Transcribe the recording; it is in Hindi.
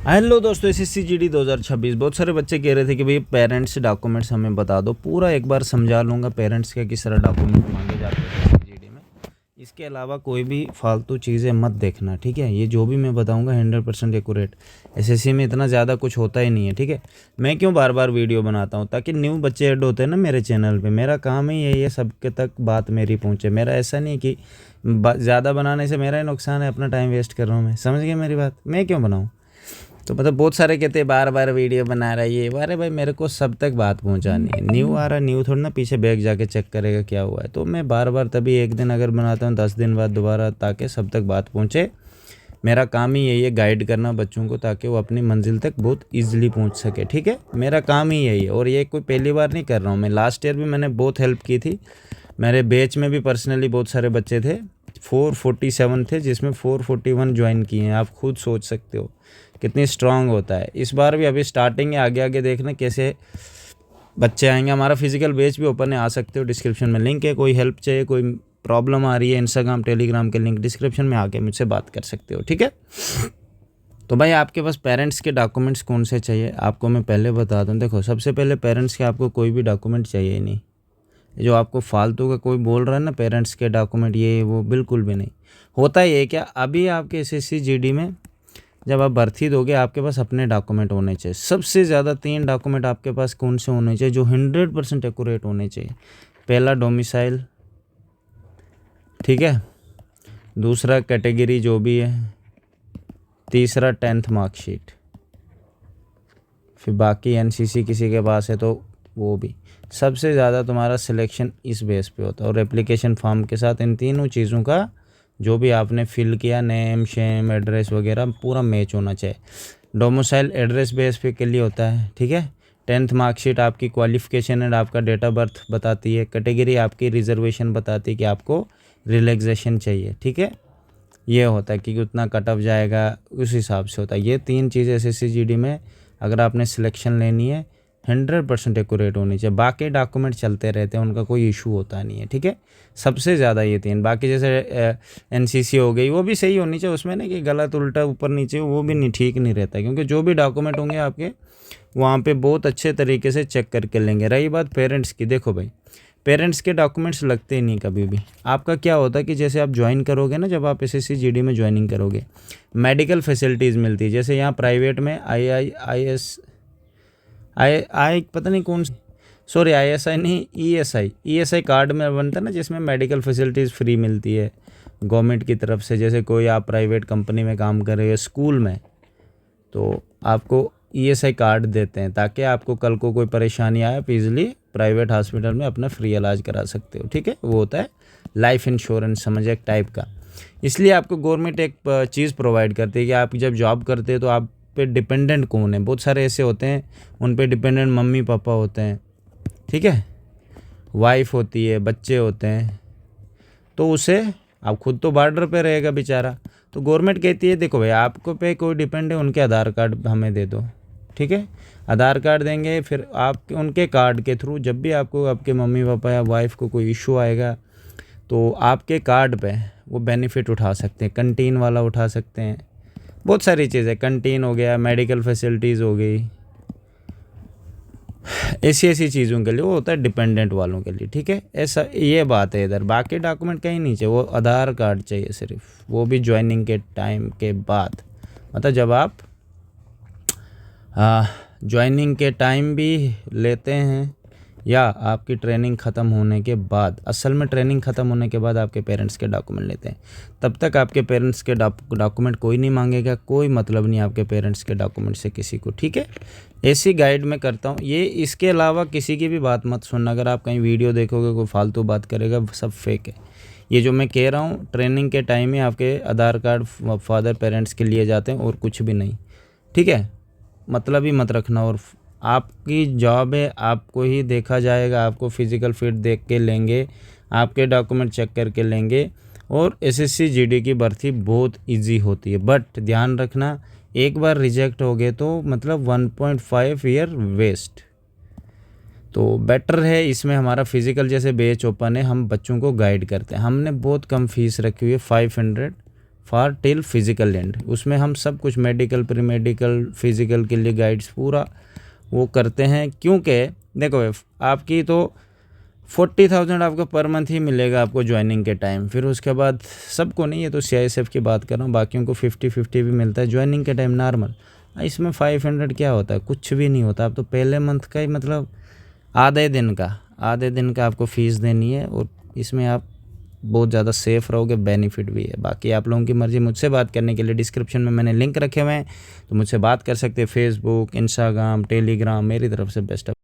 हेलो दोस्तों, एसएससी जीडी 2026। बहुत सारे बच्चे कह रहे थे कि भाई पेरेंट्स डॉक्यूमेंट्स हमें बता दो। पूरा एक बार समझा लूँगा पेरेंट्स के किस तरह डॉक्यूमेंट मांगे जाते हैं एसएससी जीडी में। इसके अलावा कोई भी फालतू चीज़ें मत देखना, ठीक है। ये जो भी मैं बताऊंगा 100% एक्यूरेट। एसएससी में इतना ज़्यादा कुछ होता ही नहीं है, ठीक है। मैं क्यों बार बार वीडियो बनाता हूँ, ताकि न्यू बच्चे ऐड होते हैं ना मेरे चैनल पे। मेरा काम ही यही है सबके तक बात मेरी पहुँचे। मेरा ऐसा नहीं कि ज़्यादा बनाने से मेरा ही नुकसान है, अपना टाइम वेस्ट कर रहा हूँ मैं। समझ गए मेरी बात? मैं क्यों बनाऊँ? तो मतलब बहुत सारे कहते हैं बार बार वीडियो बना रहा है ये। अरे भाई, मेरे को सब तक बात पहुंचानी है। न्यू आ रहा, न्यू थोड़ा ना पीछे बैग जाके चेक करेगा क्या हुआ है। तो मैं बार बार तभी एक दिन अगर बनाता हूँ 10 दिन बाद दोबारा, ताकि सब तक बात पहुँचे। मेरा काम ही यही है, गाइड करना बच्चों को, ताकि वो अपनी मंजिल तक बहुत ईजिली पहुँच सके, ठीक है। मेरा काम ही यही है, और ये कोई पहली बार नहीं कर रहा हूँ मैं। लास्ट ईयर भी मैंने बहुत हेल्प की थी। मेरे बैच में भी पर्सनली बहुत सारे बच्चे थे। 447 थे, जिसमें 441 ज्वाइन किए हैं। आप खुद सोच सकते हो कितनी स्ट्रांग होता है। इस बार भी अभी स्टार्टिंग है, आगे आगे देखना कैसे बच्चे आएंगे। हमारा फिजिकल बैच भी ओपन है, आ सकते हो। डिस्क्रिप्शन में लिंक है। कोई हेल्प चाहिए, कोई प्रॉब्लम आ रही है, इंस्टाग्राम टेलीग्राम के लिंक डिस्क्रिप्शन में आके मुझसे बात कर सकते हो, ठीक है। तो भाई, आपके पास पेरेंट्स के डॉक्यूमेंट्स कौन से चाहिए आपको मैं पहले बता दूं। देखो, सबसे पहले पेरेंट्स के आपको कोई भी डॉक्यूमेंट चाहिए ही नहीं। जो आपको फालतू का कोई बोल रहा है ना पेरेंट्स के डॉक्यूमेंट ये वो, बिल्कुल भी नहीं होता। ये क्या, अभी आपके एसएससी जीडी में जब आप भर्ती दोगे, आपके पास अपने डॉक्यूमेंट होने चाहिए। सबसे ज़्यादा 3 डॉक्यूमेंट आपके पास कौन से होने चाहिए जो 100% एक्यूरेट होने चाहिए। पहला डोमिसाइल, ठीक है। दूसरा कैटेगरी जो भी है। तीसरा 10th मार्कशीट। फिर बाकी एनसीसी किसी के पास है तो वो भी। सबसे ज़्यादा तुम्हारा सिलेक्शन इस बेस पे होता है। और एप्लीकेशन फॉर्म के साथ इन तीनों चीज़ों का जो भी आपने फिल किया, नेम शेम एड्रेस वगैरह पूरा मैच होना चाहिए। डोमिसाइल एड्रेस बेस पे के लिए होता है, ठीक है। 10th मार्कशीट आपकी क्वालिफिकेशन एंड आपका डेट ऑफ बर्थ बताती है। कैटेगरी आपकी रिजर्वेशन बताती है कि आपको रिलैक्सेशन चाहिए, ठीक है। ये होता है कि उतना कट ऑफ जाएगा, उस हिसाब से होता है। ये 3 चीज़ें एसएससी जीडी में अगर आपने सिलेक्शन लेनी है 100% एक्यूरेट होनी चाहिए। बाकी डॉक्यूमेंट चलते रहते हैं, उनका कोई इशू होता नहीं है, ठीक है। सबसे ज़्यादा ये 3। बाकी जैसे एनसीसी हो गई, वो भी सही होनी चाहिए। उसमें ना कि गलत उल्टा ऊपर नीचे वो भी नहीं, ठीक नहीं रहता। क्योंकि जो भी डॉक्यूमेंट होंगे आपके वहाँ पे बहुत अच्छे तरीके से चेक करके लेंगे। रही बात पेरेंट्स की, देखो भाई, पेरेंट्स के डॉक्यूमेंट्स लगते ही नहीं कभी भी। आपका क्या होता है कि जैसे आप ज्वाइन करोगे ना, जब आप एसएससी जीडी में ज्वाइनिंग करोगे, मेडिकल फैसिलिटीज़ मिलती है। जैसे यहाँ प्राइवेट में आई पता नहीं कौन, सॉरी ISI नहीं, ESI कार्ड में बनता है ना, जिसमें मेडिकल फैसिलिटीज़ फ्री मिलती है गवर्नमेंट की तरफ से। जैसे कोई आप प्राइवेट कंपनी में काम कर रहे हो, स्कूल में, तो आपको ESI कार्ड देते हैं, ताकि आपको कल को कोई परेशानी आए आप इजीली प्राइवेट हॉस्पिटल में अपना फ्री इलाज करा सकते हो, ठीक है। वो होता है लाइफ इंश्योरेंस, समझे, एक टाइप का। इसलिए आपको गवर्नमेंट एक चीज़ प्रोवाइड करती है कि आप जब जॉब करते हैं तो आप पे डिपेंडेंट कौन है। बहुत सारे ऐसे होते हैं, उन पे डिपेंडेंट मम्मी पापा होते हैं, ठीक है, वाइफ होती है, बच्चे होते हैं। तो उसे, आप खुद तो बॉर्डर पे रहेगा बेचारा, तो गवर्नमेंट कहती है देखो भाई, आपको पे कोई डिपेंड है, उनके आधार कार्ड हमें दे दो, ठीक है। आधार कार्ड देंगे, फिर आप उनके कार्ड के थ्रू जब भी आपको आपके मम्मी पापा या वाइफ को कोई इशू आएगा, तो आपके कार्ड पे वो बेनिफिट उठा सकते हैं। कंटीन वाला उठा सकते हैं, बहुत सारी चीज़ें। कंटीन हो गया, मेडिकल फैसिलिटीज़ हो गई, ऐसी चीज़ों के लिए वो होता है डिपेंडेंट वालों के लिए, ठीक है। ऐसा ये बात है इधर। बाकी डॉक्यूमेंट कहीं नहीं चाहिए, वो आधार कार्ड चाहिए सिर्फ, वो भी ज्वाइनिंग के टाइम के बाद। मतलब जब आप ज्वाइनिंग के टाइम भी लेते हैं या आपकी ट्रेनिंग ख़त्म होने के बाद। असल में ट्रेनिंग ख़त्म होने के बाद आपके पेरेंट्स के डॉक्यूमेंट लेते हैं। तब तक आपके पेरेंट्स के डॉक्यूमेंट कोई नहीं मांगेगा, कोई मतलब नहीं आपके पेरेंट्स के डॉक्यूमेंट से किसी को, ठीक है। ऐसी गाइड मैं करता हूँ ये। इसके अलावा किसी की भी बात मत सुनना। अगर आप कहीं वीडियो देखोगे कोई फालतू बात करेगा, सब फेक है। ये जो मैं कह रहा हूँ, ट्रेनिंग के टाइम में आपके आधार कार्ड फादर पेरेंट्स के लिए जाते हैं, और कुछ भी नहीं, ठीक है। मतलब ही मत रखना। और आपकी जॉब है, आपको ही देखा जाएगा, आपको फिज़िकल फिट देख के लेंगे, आपके डॉक्यूमेंट चेक करके लेंगे। और एसएससी जीडी की भर्ती बहुत इजी होती है, बट ध्यान रखना, एक बार रिजेक्ट हो गए तो मतलब 1.5 ईयर वेस्ट। तो बेटर है इसमें हमारा फिज़िकल जैसे बैच ओपन है, हम बच्चों को गाइड करते हैं। हमने बहुत कम फीस रखी हुई है, फॉर टिल फिजिकल एंड। उसमें हम सब कुछ मेडिकल, प्री मेडिकल, फिजिकल के लिए गाइड्स पूरा वो करते हैं। क्योंकि देखो आपकी तो 40,000 आपको पर मंथ ही मिलेगा आपको ज्वाइनिंग के टाइम। फिर उसके बाद सबको नहीं, ये तो CISF की बात कर रहा हूँ, बाकियों को 50-50 भी मिलता है ज्वाइनिंग के टाइम नॉर्मल। इसमें 500 क्या होता है, कुछ भी नहीं होता। आप तो पहले मंथ का ही मतलब आधे दिन का आपको फ़ीस देनी है, और इसमें आप बहुत ज़्यादा सेफ़ रहोगे, बेनिफिट भी है। बाकी आप लोगों की मर्ज़ी। मुझसे बात करने के लिए डिस्क्रिप्शन में मैंने लिंक रखे हुए हैं, तो मुझसे बात कर सकते हैं। फेसबुक, इंस्टाग्राम, टेलीग्राम, मेरी तरफ से बेस्ट।